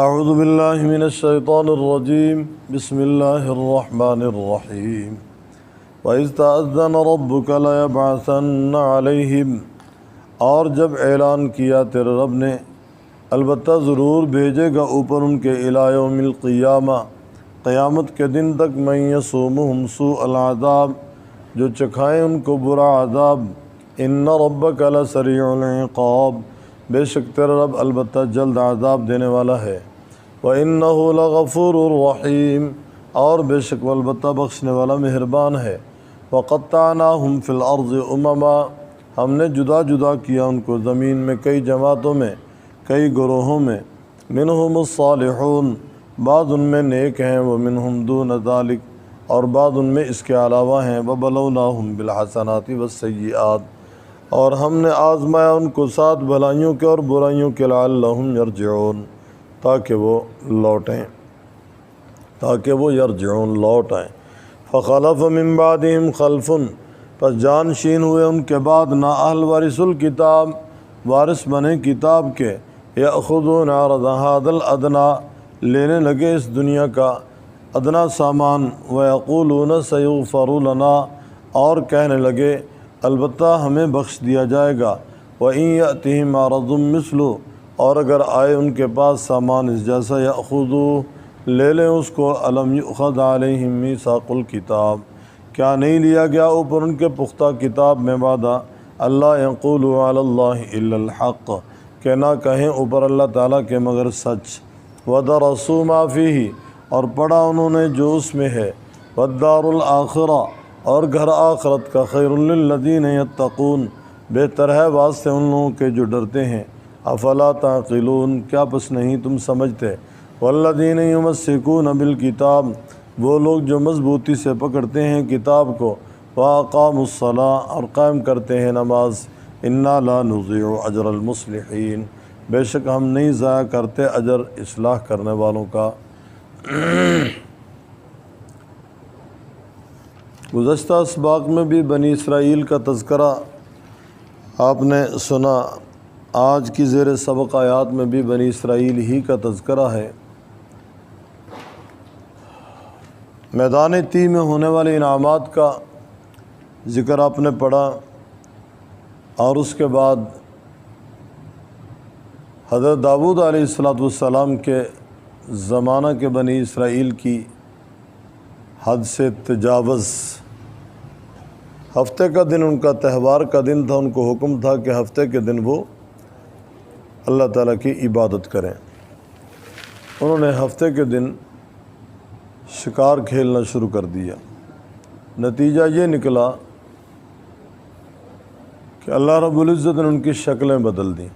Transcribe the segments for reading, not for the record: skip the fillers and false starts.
اعوذ باللہ من الشیطان الرجیم بسم اللہ الرحمن الرحیم وَإِذْ تَأَذَّنَ رَبُّكَ لَيَبْعَثَنَّ عَلَيْهِمْ، اور جب اعلان کیا تیرے رب نے البتہ ضرور بھیجے گا اوپر ان کے الی یوم القیامہ، قیامت کے دن تک، من یسومہم سوء العذاب، جو چکھائیں ان کو برا عذاب، ان ربک لسریع العقاب، بے شک تیرا رب البتہ جلد عذاب دینے والا ہے، وَإِنَّهُ لَغَفُورٌ رَحِيمٌ، اور بے شک وہ البتہ بخشنے والا مہربان ہے، وَقَطَّعْنَاهُمْ فِي الْأَرْضِ أُمَمًا، ہم نے جدا جدا کیا ان کو زمین میں کئی جماعتوں میں، کئی گروہوں میں، منہم الصالحون، بعض ان میں نیک ہیں، ومنہم دون ذالک، اور بعض ان میں اس کے علاوہ ہیں، وَبَلَوْنَاهُمْ بِالْحَسَنَاتِ وَالسَّيِّئَاتِ، اور ہم نے آزمایا ان کو ساتھ بھلائیوں کے اور برائیوں کے، لعلہم یرجعون، تاکہ وہ لوٹیں، لوٹ آئیں۔ فخلف من بعدہم خلف، پس جانشین ہوئے ان کے بعد نااہل وارث الکتاب، وارث بنے کتاب کے، یأخذون عرض ھذا الادنی، لینے لگے اس دنیا کا ادنا سامان، ویقولون سیغفر لنا، اور کہنے لگے البتہ ہمیں بخش دیا جائے گا، وَإِن یأتہم عرض مثلہ، اور اگر آئے ان کے پاس سامان اس جیسا، یأخذوہ، لے لیں اس کو، الم یؤخذ علیہم میثاق الکتاب، کیا نہیں لیا گیا اوپر ان کے پختہ کتاب میں وعدہ، اللہ یقولوا علی اللہ الا الحق، کہ نہ کہیں اوپر اللہ تعالیٰ کے مگر سچ، وَدَرَسُوا مَا فِيهِ، اور پڑھا انہوں نے جو اس میں ہے، وَالدَّارُ الْآخِرَةُ، اور گھر آخرت کا، خَيْرٌ لِلَّذِينَ يَتَّقُونَ، بہتر ہے واسطے ان لوگوں کے جو ڈرتے ہیں، افلا تعقلون، کیا پس نہیں تم سمجھتے، والذین یمسکون بالکتاب، وہ لوگ جو مضبوطی سے پکڑتے ہیں کتاب کو، واقاموا الصلاۃ، اور قائم کرتے ہیں نماز، انا لا نضیع اجر المصلحین، بے شک ہم نہیں ضائع کرتے اجر اصلاح کرنے والوں کا۔ گزشتہ اسباق میں بھی بنی اسرائیل کا تذکرہ آپ نے سنا، آج کی زیر سبق آیات میں بھی بنی اسرائیل ہی کا تذکرہ ہے۔ میدان تی میں ہونے والے انعامات کا ذکر آپ نے پڑھا، اور اس کے بعد حضرت داؤد علیہ السلام کے زمانہ کے بنی اسرائیل کی حد سے تجاوز، ہفتے کا دن ان کا تہوار کا دن تھا، ان کو حکم تھا کہ ہفتے کے دن وہ اللہ تعالیٰ کی عبادت کریں، انہوں نے ہفتے کے دن شکار کھیلنا شروع کر دیا، نتیجہ یہ نکلا کہ اللہ رب العزت نے ان کی شکلیں بدل دیں۔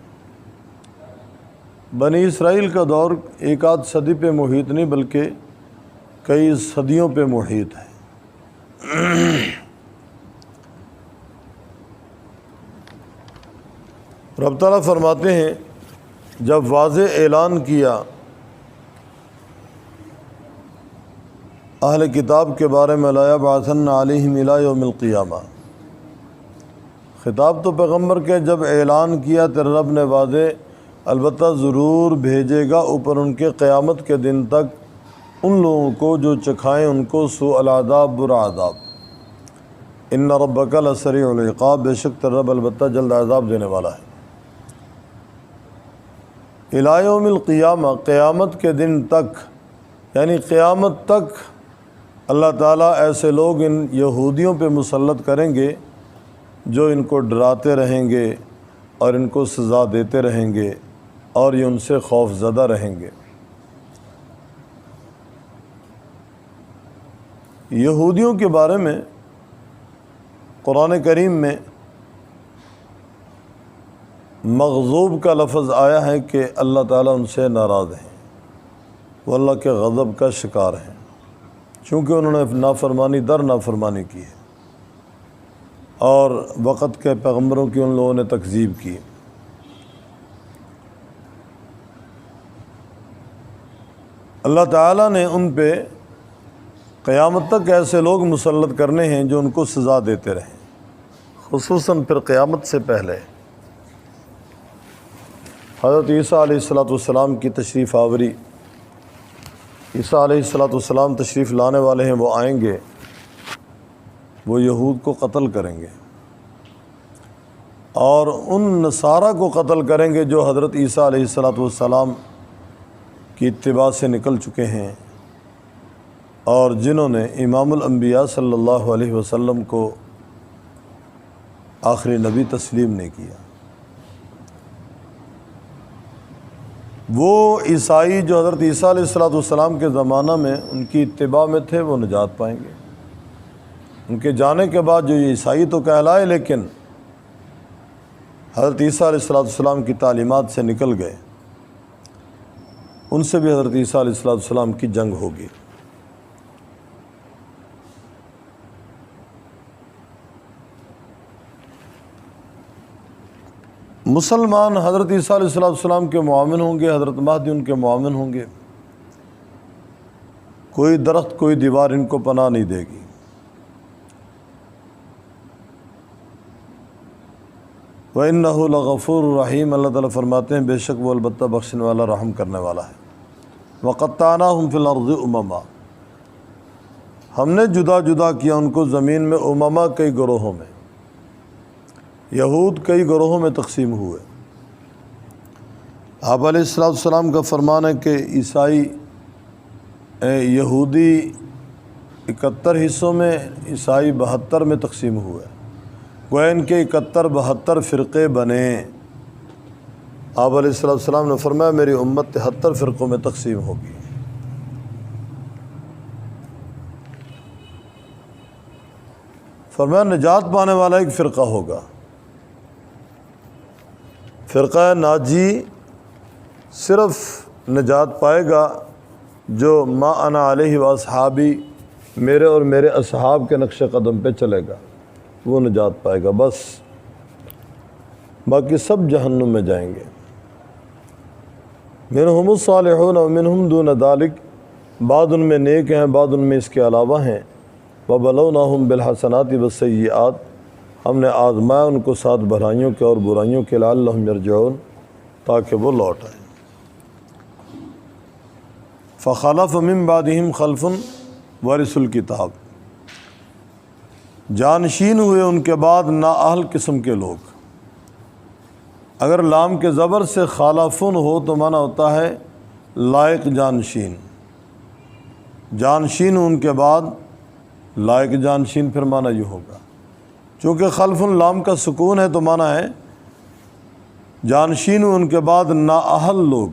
بنی اسرائیل کا دور ایک آدھ صدی پہ محیط نہیں بلکہ کئی صدیوں پہ محیط ہے۔ رب تعالیٰ فرماتے ہیں جب واضح اعلان کیا اہل کتاب کے بارے میں، لا یبعثن علیہم الی یوم القیامہ، خطاب تو پیغمبر کے، جب اعلان کیا تیرے رب نے واضح البتہ ضرور بھیجے گا اوپر ان کے قیامت کے دن تک ان لوگوں کو جو چکھائیں ان کو سوء العذاب، برا عذاب، ان ربک لسریع العقاب، بے شک تیرا رب البتہ جلد عذاب دینے والا ہے۔ الی یوم القیامہ، قیامت کے دن تک، یعنی قیامت تک اللہ تعالیٰ ایسے لوگ ان یہودیوں پہ مسلط کریں گے جو ان کو ڈراتے رہیں گے اور ان کو سزا دیتے رہیں گے، اور یہ ان سے خوف زدہ رہیں گے۔ یہودیوں کے بارے میں قرآن کریم میں مغضوب کا لفظ آیا ہے کہ اللہ تعالیٰ ان سے ناراض ہیں، وہ اللہ کے غضب کا شکار ہیں، چونکہ انہوں نے نافرمانی در نافرمانی کی ہے اور وقت کے پیغمبروں کی ان لوگوں نے تکذیب کی۔ اللہ تعالیٰ نے ان پہ قیامت تک ایسے لوگ مسلط کرنے ہیں جو ان کو سزا دیتے رہیں، خصوصاً پھر قیامت سے پہلے۔ حضرت عیسیٰ علیہ السلام کی تشریف آوری عیسیٰ علیہ السلام تشریف لانے والے ہیں، وہ آئیں گے، وہ یہود کو قتل کریں گے اور ان نصارہ کو قتل کریں گے جو حضرت عیسیٰ علیہ السلام کی اتباع سے نکل چکے ہیں اور جنہوں نے امام الانبیاء صلی اللہ علیہ وسلم کو آخری نبی تسلیم نہیں کیا۔ وہ عیسائی جو حضرت عیسیٰ علیہ السلام کے زمانہ میں ان کی اتباع میں تھے، وہ نجات پائیں گے۔ ان کے جانے کے بعد جو یہ عیسائی تو کہلائے لیکن حضرت عیسیٰ علیہ السلام کی تعلیمات سے نکل گئے، ان سے بھی حضرت عیسیٰ علیہ السلام کی جنگ ہوگی۔ مسلمان حضرت عیسیٰ علیہ السلام کے معاون ہوں گے، حضرت مہدی ان کے معاون ہوں گے، کوئی درخت کوئی دیوار ان کو پناہ نہیں دے گی۔ وَإِنَّهُ لَغَفُورٌ رَحِيمٌ، اللہ تعالیٰ فرماتے ہیں بے شک وہ البتہ بخشنے والا رحم کرنے والا ہے۔ وَقَطَّعْنَاهُمْ فِي الْأَرْضِ أُمَمًا، ہم نے جدا جدا کیا ان کو زمین میں، امما کئی گروہوں میں، یہود کئی گروہوں میں تقسیم ہوئے۔ آپ علیہ السلام کا فرمان ہے کہ عیسائی یہودی 71 حصوں میں، عیسائی 72 میں تقسیم ہوئے، گویا ان کے 71-72 فرقے بنے۔ آپ علیہ السلام نے فرمایا میری امت 73 فرقوں میں تقسیم ہوگی۔ فرمایا نجات پانے والا ایک فرقہ ہوگا، فرقہ ناجی صرف نجات پائے گا جو ما انا علیہ واصحابی، میرے اور میرے اصحاب کے نقش قدم پہ چلے گا، وہ نجات پائے گا بس، باقی سب جہنم میں جائیں گے۔ منہم الصالحون ومنہم دون ذالک، بعض ان میں نیک ہیں، بعض ان میں اس کے علاوہ ہیں۔ وبلوناہم بالحسنات والسیئات، ہم نے آزمایا ان کو ساتھ بھلائیوں کے اور برائیوں کے، لعلہم یرجعون، تاکہ وہ لوٹ آئیں۔ فخلف من بعدہم خلف ورثوا الکتاب، جانشین ہوئے ان کے بعد نااہل قسم کے لوگ۔ اگر لام کے زبر سے خالفن ہو تو معنی ہوتا ہے لائق جانشین، جانشین ان کے بعد لائق جانشین، پھر معنی یہ ہوگا چونکہ خلف لام کا سکون ہے تو معنی ہے جانشین ان کے بعد نااہل لوگ،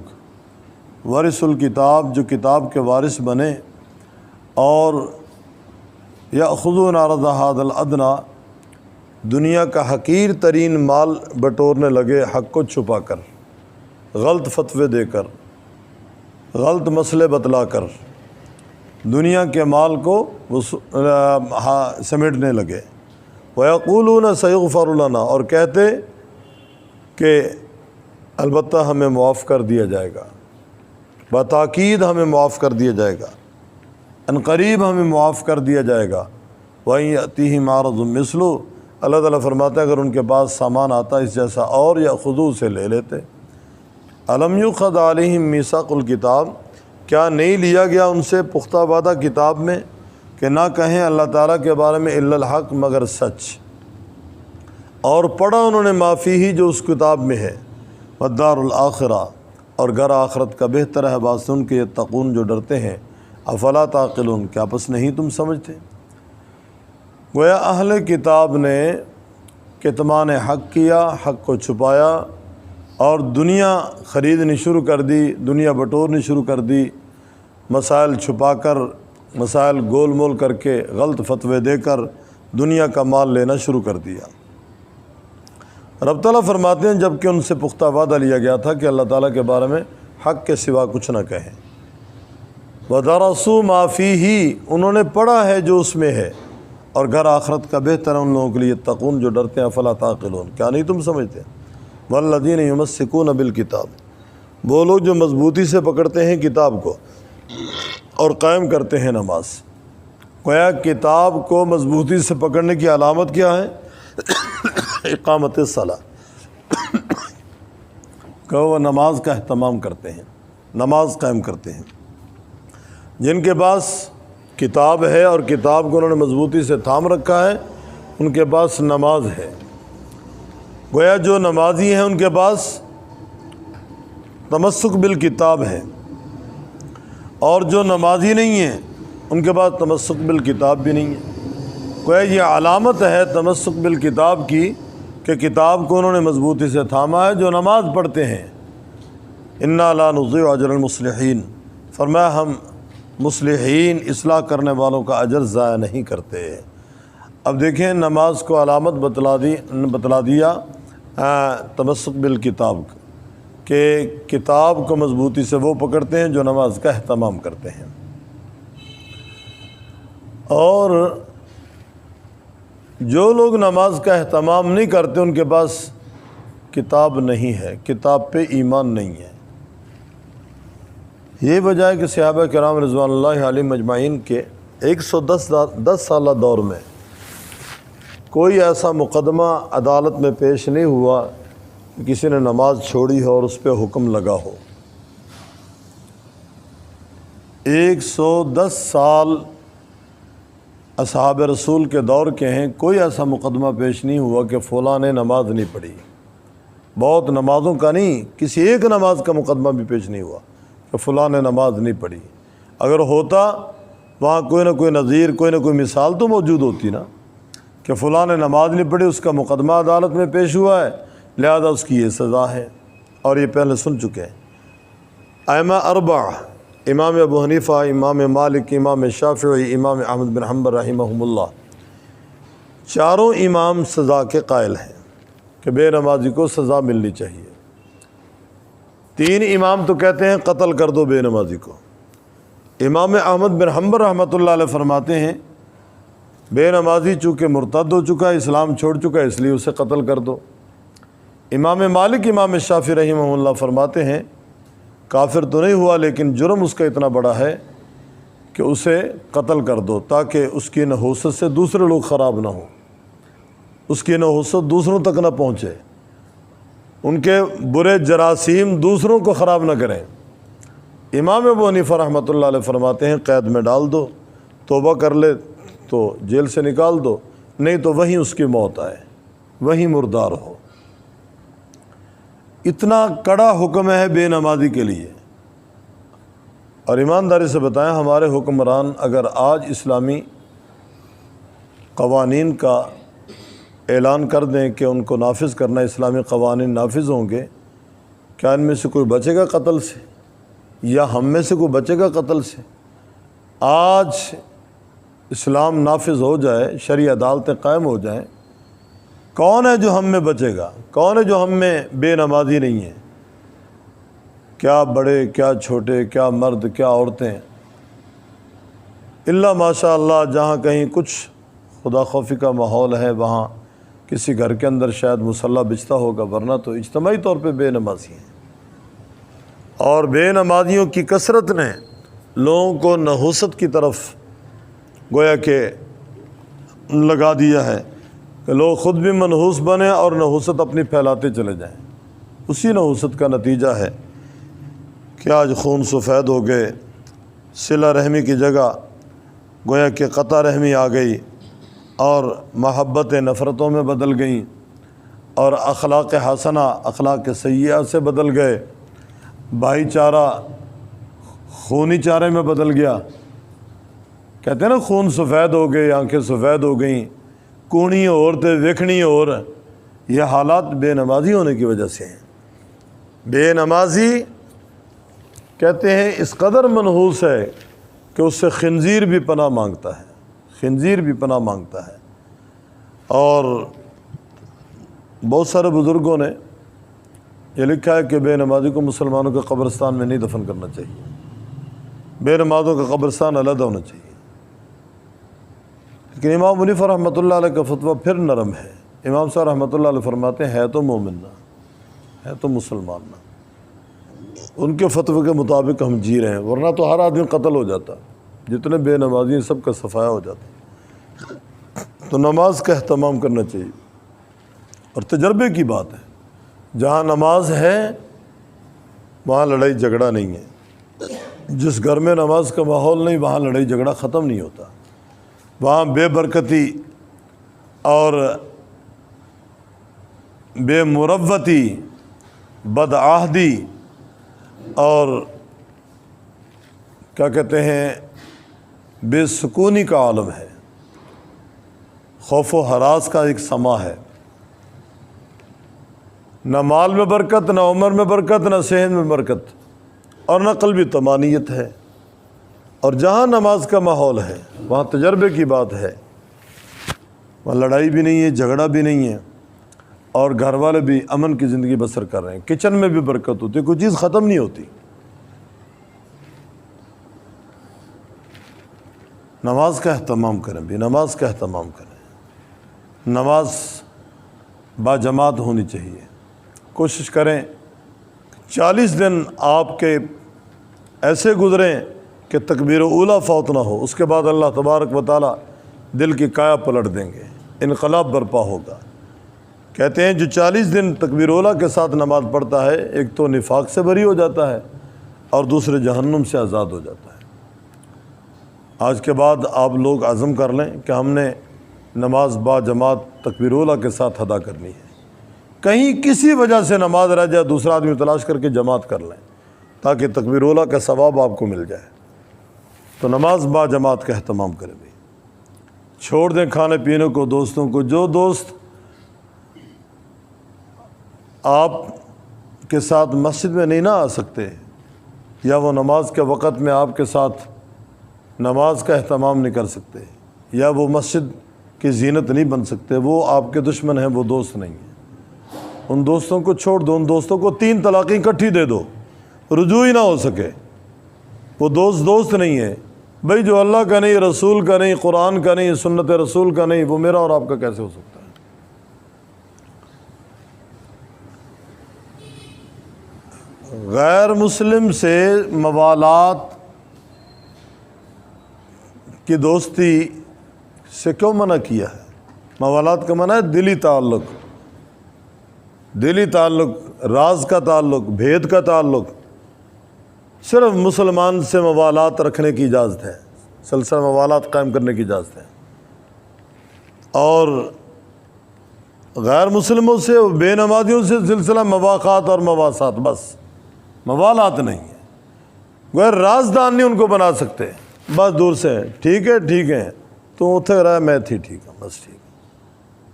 ورث الکتاب جو کتاب کے وارث بنے، اور یأخذون عرض ھذا الادنیٰ، دنیا کا حقیر ترین مال بٹورنے لگے، حق کو چھپا کر، غلط فتوے دے کر، غلط مسئلے بتلا کر دنیا کے مال کو سمیٹنے لگے۔ وَيَقُولُونَ سَيُغْفَرُ لَنَا، اور کہتے کہ البتہ ہمیں معاف کر دیا جائے گا، بتاکید ہمیں معاف کر دیا جائے گا، ان قریب ہمیں معاف کر دیا جائے گا۔ وَإِن يَأْتِهِمْ عَرَضٌ مِثْلُهُ، اللہ تعالیٰ فرماتا ہے اگر ان کے پاس سامان آتا اس جیسا اور یأخذوہ سے لے لیتے۔ أَلَمْ يُؤْخَذْ عَلَيْهِمْ مِیثَاقُ الْکِتَاب، کیا نہیں لیا گیا ان سے پختہ وعدہ کتاب میں کہ نہ کہیں اللہ تعالیٰ کے بارے میں الا الحق مگر سچ، اور پڑھا انہوں نے ما فیہ جو اس کتاب میں ہے، والدار الآخرہ، اور گھر آخرت کا بہتر ہے، بات سن کے یتقون جو ڈرتے ہیں، افلا تعقلون کیا پس نہیں تم سمجھتے۔ گویا اہل کتاب نے کتمان حق کیا، حق کو چھپایا اور دنیا خریدنی شروع کر دی، دنیا بٹورنی شروع کر دی، مسائل چھپا کر، مسائل گول مول کر کے، غلط فتوے دے کر دنیا کا مال لینا شروع کر دیا۔ رب تعالیٰ فرماتے ہیں جب کہ ان سے پختہ وعدہ لیا گیا تھا کہ اللہ تعالیٰ کے بارے میں حق کے سوا کچھ نہ کہیں۔ وَدَرَسُوا مَا فِيهِ، انہوں نے پڑھا ہے جو اس میں ہے، اور گھر آخرت کا بہتر ہے ان لوگوں کے لیے یتقون جو ڈرتے ہیں، افلا تعقلون کیا نہیں تم سمجھتے۔ والذین یمسکون بالکتاب، وہ لوگ جو مضبوطی سے پکڑتے ہیں کتاب کو اور قائم کرتے ہیں نماز۔ گویا کتاب کو مضبوطی سے پکڑنے کی علامت کیا ہے؟ اقامت الصلاۃ، کہ وہ نماز کا اہتمام کرتے ہیں، نماز قائم کرتے ہیں۔ جن کے پاس کتاب ہے اور کتاب کو انہوں نے مضبوطی سے تھام رکھا ہے ان کے پاس نماز ہے۔ گویا جو نمازی ہیں ان کے پاس تمسک بالکتاب ہے، اور جو نمازی نہیں ہیں ان کے پاس تمسک بالکتاب بھی نہیں ہے۔ گویا یہ علامت ہے تمسک بالکتاب کی کہ کتاب کو انہوں نے مضبوطی سے تھاما ہے۔ جو نماز پڑھتے ہیں، انا لا نضيع اجر المصلحین، فرمایا ہم مصلحین اصلاح کرنے والوں کا اجر ضائع نہیں کرتے۔ اب دیکھیں نماز کو علامت بتلا دیا تمسک بالکتاب کہ کتاب کو مضبوطی سے وہ پکڑتے ہیں جو نماز کا اہتمام کرتے ہیں۔ اور جو لوگ نماز کا اہتمام نہیں کرتے ان کے پاس کتاب نہیں ہے، کتاب پہ ایمان نہیں ہے۔ یہ وجہ ہے کہ صحابہ کرام رضوان اللہ علیہم اجمعین کے 110 سالہ دور میں کوئی ایسا مقدمہ عدالت میں پیش نہیں ہوا کہ کسی نے نماز چھوڑی ہو اور اس پہ حکم لگا ہو۔ 110 سال اصحاب رسول کے دور کے ہیں، کوئی ایسا مقدمہ پیش نہیں ہوا کہ فلاں نے نماز نہیں پڑھی۔ بہت نمازوں کا نہیں، کسی ایک نماز کا مقدمہ بھی پیش نہیں ہوا کہ فلاں نے نماز نہیں پڑھی۔ اگر ہوتا وہاں کوئی نہ کوئی نظیر، کوئی نہ کوئی مثال تو موجود ہوتی نا کہ فلاں نے نماز نہیں پڑھی، اس کا مقدمہ عدالت میں پیش ہوا ہے، لہذا اس کی یہ سزا ہے۔ اور یہ پہلے سن چکے ہیں۔ ائمہ اربع، امام ابو حنیفہ، امام مالک، امام شافعی، امام احمد بن حنبل رحمہم اللہ، چاروں امام سزا کے قائل ہیں کہ بے نمازی کو سزا ملنی چاہیے۔ 3 امام تو کہتے ہیں قتل کر دو بے نمازی کو۔ امام احمد بن حنبل رحمۃ اللہ علیہ فرماتے ہیں بے نمازی چونکہ مرتد ہو چکا ہے، اسلام چھوڑ چکا ہے، اس لیے اسے قتل کر دو۔ امام مالک، امام شافعی رحمہ اللہ فرماتے ہیں کافر تو نہیں ہوا لیکن جرم اس کا اتنا بڑا ہے کہ اسے قتل کر دو تاکہ اس کی نحوست سے دوسرے لوگ خراب نہ ہوں، اس کی نحوست دوسروں تک نہ پہنچے، ان کے برے جراثیم دوسروں کو خراب نہ کریں۔ امام ابو حنیفہ رحمۃ اللہ علیہ فرماتے ہیں قید میں ڈال دو، توبہ کر لے تو جیل سے نکال دو، نہیں تو وہیں اس کی موت آئے، وہیں مردار ہو۔ اتنا کڑا حکم ہے بے نمازی کے لیے۔ اور ایمانداری سے بتائیں ہمارے حکمران اگر آج اسلامی قوانین کا اعلان کر دیں کہ ان کو نافذ کرنا، اسلامی قوانین نافذ ہوں گے، کیا ان میں سے کوئی بچے گا قتل سے؟ یا ہم میں سے کوئی بچے گا قتل سے؟ آج اسلام نافذ ہو جائے، شرعی عدالتیں قائم ہو جائیں، کون ہے جو ہم میں بچے گا؟ کون ہے جو ہم میں بے نمازی نہیں ہے؟ کیا بڑے، کیا چھوٹے، کیا مرد، کیا عورتیں، الا ماشاء اللہ جہاں کہیں کچھ خدا خوفی کا ماحول ہے وہاں کسی گھر کے اندر شاید مصلی بچتا ہوگا، ورنہ تو اجتماعی طور پہ بے نمازی ہیں۔ اور بے نمازیوں کی کثرت نے لوگوں کو نحوست کی طرف گویا کہ لگا دیا ہے کہ لوگ خود بھی منحوس بنیں اور نحوست اپنی پھیلاتے چلے جائیں۔ اسی نحوست کا نتیجہ ہے کہ آج خون سفید ہو گئے، صلہ رحمی کی جگہ گویا کہ قطع رحمی آ گئی، اور محبتیں نفرتوں میں بدل گئیں، اور اخلاق حسنہ اخلاق سیئہ سے بدل گئے، بھائی چارہ خونی چارے میں بدل گیا۔ کہتے ہیں نا خون سفید ہو گئے، آنکھیں سفید ہو گئیں، کونی اور تے ویکھنی اور۔ یہ حالات بے نمازی ہونے کی وجہ سے ہیں۔ بے نمازی کہتے ہیں اس قدر منحوس ہے کہ اس سے خنزیر بھی پناہ مانگتا ہے، خنزیر بھی پناہ مانگتا ہے۔ اور بہت سارے بزرگوں نے یہ لکھا ہے کہ بے نمازی کو مسلمانوں کے قبرستان میں نہیں دفن کرنا چاہیے، بے نمازوں کا قبرستان علیحدہ ہونا چاہیے۔ لیکن امام حنیفہ رحمۃ اللہ علیہ کا فتویٰ پھر نرم ہے۔ امام صاحب رحمۃ اللہ علیہ فرماتے ہیں ہے تو مومن نہ، ہے تو مسلمان نہ، ان کے فتوے کے مطابق ہم جی رہے ہیں، ورنہ تو ہر آدمی قتل ہو جاتا، جتنے بے نمازی ہیں سب کا صفایا ہو جاتا۔ تو نماز کا اہتمام کرنا چاہیے۔ اور تجربے کی بات ہے، جہاں نماز ہے وہاں لڑائی جھگڑا نہیں ہے۔ جس گھر میں نماز کا ماحول نہیں وہاں لڑائی جھگڑا ختم نہیں ہوتا، وہاں بے برکتی اور بے مروتی، بدعہدی اور کیا کہتے ہیں بے سکونی کا عالم ہے، خوف و ہراس کا ایک سما ہے۔ نہ مال میں برکت، نہ عمر میں برکت، نہ صحت میں برکت، اور نہ قلبی طمانینت ہے۔ اور جہاں نماز کا ماحول ہے وہاں تجربے کی بات ہے، وہاں لڑائی بھی نہیں ہے، جھگڑا بھی نہیں ہے، اور گھر والے بھی امن کی زندگی بسر کر رہے ہیں، کچن میں بھی برکت ہوتی ہے، کوئی چیز ختم نہیں ہوتی۔ نماز کا اہتمام کریں بھی، نماز کا اہتمام کریں، نماز با جماعت ہونی چاہیے۔ کوشش کریں 40 دن آپ کے ایسے گزریں کہ تکبیر اولیٰ فوت نہ ہو، اس کے بعد اللہ تبارک و تعالی دل کی کایا پلٹ دیں گے، انقلاب برپا ہوگا۔ کہتے ہیں جو 40 دن تکبیر اولیٰ کے ساتھ نماز پڑھتا ہے، ایک تو نفاق سے بری ہو جاتا ہے اور دوسرے جہنم سے آزاد ہو جاتا ہے۔ آج کے بعد آپ لوگ عزم کر لیں کہ ہم نے نماز با جماعت تکبیر اولیٰ کے ساتھ ادا کرنی ہے۔ کہیں کسی وجہ سے نماز رہ جائے دوسرا آدمی تلاش کر کے جماعت کر لیں تاکہ تکبیر اولیٰ کا ثواب آپ کو مل جائے۔ تو نماز با جماعت کا اہتمام کریں بھی، چھوڑ دیں کھانے پینے کو، دوستوں کو۔ جو دوست آپ کے ساتھ مسجد میں نہیں نہ آ سکتے، یا وہ نماز کے وقت میں آپ کے ساتھ نماز کا اہتمام نہیں کر سکتے، یا وہ مسجد کی زینت نہیں بن سکتے، وہ آپ کے دشمن ہیں، وہ دوست نہیں ہیں۔ ان دوستوں کو چھوڑ دو، ان دوستوں کو 3 طلاقیں اکٹھی دے دو، رجوع ہی نہ ہو سکے۔ وہ دوست نہیں ہے بھائی، جو اللہ کا نہیں، رسول کا نہیں، قرآن کا نہیں، سنت رسول کا نہیں، وہ میرا اور آپ کا کیسے ہو سکتا ہے؟ غیر مسلم سے موالات کی دوستی سے کیوں منع کیا ہے؟ موالات کا منع ہے دلی تعلق، دلی تعلق، راز کا تعلق، بھید کا تعلق۔ صرف مسلمان سے موالات رکھنے کی اجازت ہے، سلسلہ موالات قائم کرنے کی اجازت ہے، اور غیر مسلموں سے، بے نمازیوں سے سلسلہ مواقعات اور مواسات، بس موالات نہیں ہے۔ غیر رازدان نہیں ان کو بنا سکتے، بس دور سے ٹھیک ہے ٹھیک ہے، تو اتھے رہا میں تھی ٹھیک ہوں، بس ٹھیک ہے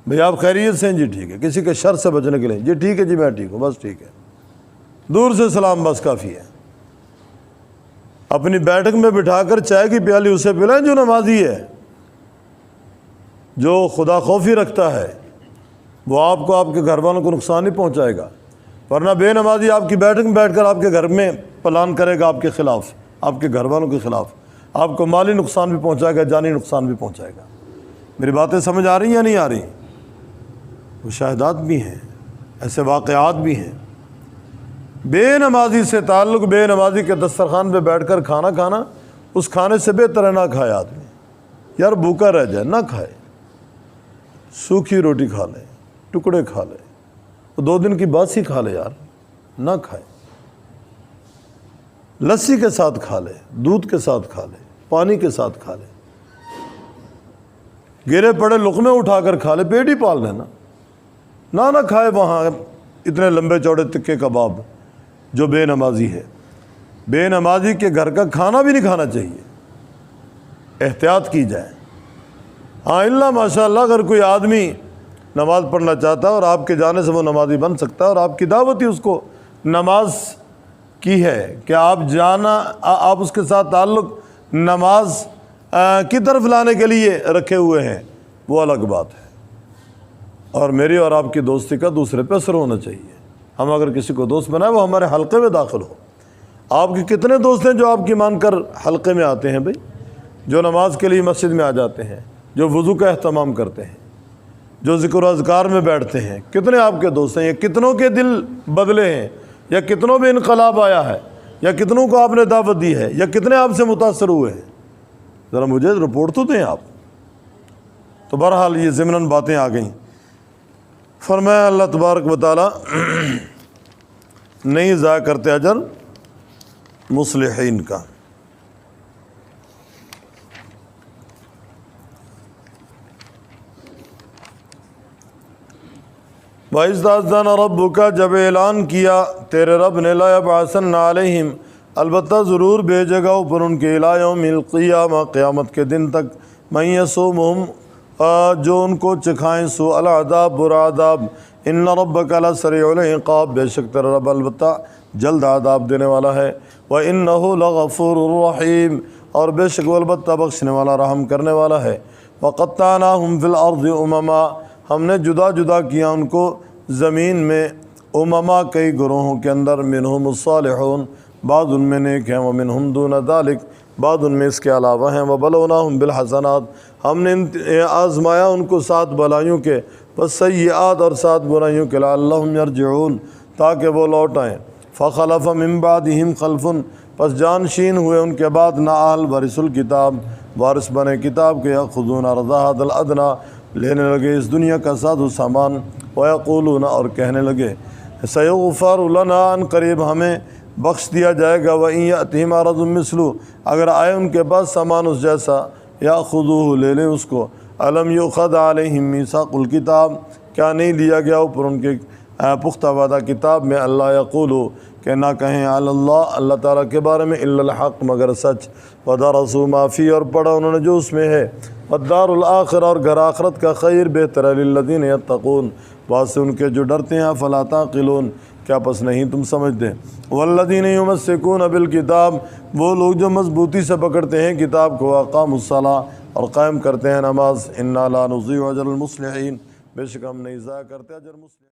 بھئی، آپ خیریت سے ہیں جی ٹھیک ہے، کسی کے شر سے بچنے کے لیے جی ٹھیک ہے جی میں ٹھیک ہوں، بس ٹھیک ہے، دور سے سلام بس کافی ہے۔ اپنی بیٹھک میں بٹھا کر چائے کی پیالی اسے پلائیں جو نمازی ہے، جو خدا خوفی رکھتا ہے، وہ آپ کو، آپ کے گھر والوں کو نقصان نہیں پہنچائے گا۔ ورنہ بے نمازی آپ کی بیٹھک میں بیٹھ کر آپ کے گھر میں پلان کرے گا آپ کے خلاف، آپ کے گھر والوں کے خلاف، آپ کو مالی نقصان بھی پہنچائے گا، جانی نقصان بھی پہنچائے گا۔ میری باتیں سمجھ آ رہی ہیں یا نہیں آ رہی؟ مشاہدات بھی ہیں، ایسے واقعات بھی ہیں۔ بے نمازی سے تعلق، بے نمازی کے دسترخوان پہ بیٹھ کر کھانا کھانا، اس کھانے سے بہتر ہے نہ کھائے آدمی۔ یار بھوکا رہ جائے، نہ کھائے، سوکھی روٹی کھا لے، ٹکڑے کھا لے، 2 دن کی باسی کھا لے، یار نہ کھائے، لسی کے ساتھ کھا لے، دودھ کے ساتھ کھا لے، پانی کے ساتھ کھا لے، گرے پڑے لقمے اٹھا کر کھا لے، پیٹ ہی پال لینا، نہ کھائے وہاں اتنے لمبے چوڑے تکے کباب۔ جو بے نمازی ہے، بے نمازی کے گھر کا کھانا بھی نہیں کھانا چاہیے، احتیاط کی جائے۔ ہاں اللہ ماشاء اللہ اگر کوئی آدمی نماز پڑھنا چاہتا ہے اور آپ کے جانے سے وہ نمازی بن سکتا ہے، اور آپ کی دعوت ہی اس کو نماز کی ہے کہ آپ جانا، آپ اس کے ساتھ تعلق نماز کی طرف لانے کے لیے رکھے ہوئے ہیں، وہ الگ بات ہے۔ اور میری اور آپ کی دوستی کا دوسرے پہ اثر ہونا چاہیے۔ ہم اگر کسی کو دوست بنائیں وہ ہمارے حلقے میں داخل ہو۔ آپ کے کتنے دوست ہیں جو آپ کی مان کر حلقے میں آتے ہیں بھائی، جو نماز کے لیے مسجد میں آ جاتے ہیں، جو وضو کا اہتمام کرتے ہیں، جو ذکر و اذکار میں بیٹھتے ہیں؟ کتنے آپ کے دوست ہیں؟ یا کتنوں کے دل بدلے ہیں؟ یا کتنوں میں انقلاب آیا ہے؟ یا کتنوں کو آپ نے دعوت دی ہے؟ یا کتنے آپ سے متاثر ہوئے ہیں؟ ذرا مجھے رپورٹ تو دیں آپ۔ تو بہرحال یہ ضمناً باتیں آ گئیں۔ فرمایا اللہ تبارک و تعالی نہیں ضائع کرتے اجر مصلحین کا۔ وَإِذْ تَأَذَّنَ رَبُّكَ جب اعلان کیا تیرے رب نے لا يَبْعَثَنَّ عَلَيْهِمْ البتہ ضرور بھیجے گا اوپر ان کے الی یوم القیامہ قیامت کے دن تک من یسومہم جو ان کو چکھائیں سوء العذاب برا عذاب ان ربک لسریع العقاب بے شک تیرا رب البتہ جلد عذاب دینے والا ہے وَإِنَّهُ لَغَفُورٌ رَحِيمٌ اور بے شک وہ البتہ بخشنے والا رحم کرنے والا ہے وَقَطَّعْنَاهُمْ فِي الْأَرْضِ أُمَمًا ہم نے جدا جدا کیا ان کو زمین میں امما کئی گروہوں کے اندر منہم الصالحون بعض ان میں نیک ہیں ومنہم دون ذالک بعض ان میں اس کے علاوہ ہیں وبلوناہم بالحسنات ہم نے آزمایا ان کو 7 بھلائیوں کے پس سیئات اور 7 برائیوں کے لعلہم یرجعون تاکہ وہ لوٹ آئیں فخلف من بعدہم خلف پس جانشین ہوئے ان کے بعد نااہل ورث الکتاب وارث بنے کتاب کے یاخذون عرض هذا الادنی لینے لگے اس دنیا کا سادہ سامان ویقولون اور کہنے لگے سیغفر لنا ان قریب ہمیں بخش دیا جائے گا وَإِن يَأْتِهِمْ عَرَضٌ مِثْلُهُ اگر آئے ان کے پاس سامان اس جیسا یاخذوہ لے لیں اس کو الم یؤخذ علیہم میثاق الکتاب کیا نہیں لیا گیا اوپر ان کے پختہ وعدہ کتاب میں اللہ یقولو کہ نہ کہیں علی اللہ اللہ تعالیٰ کے بارے میں الا الحق مگر سچ ودرسوا ما فی اور پڑھا انہوں نے جو اس میں ہے والدار الآخرہ اور گھر آخرت کا خیر بہتر ہے للذین یتقون واسطے ان کے جو ڈرتے ہیں فلا تعقلون کیا پس نہیں تم سمجھتے والذین یمسکون بالکتاب وہ لوگ جو مضبوطی سے پکڑتے ہیں کتاب کو اقاموا الصلاۃ اور قائم کرتے ہیں نماز انا لا نضیع اجر المصلحین بے شک ہم نہیں ضائع کرتے اجر مسلم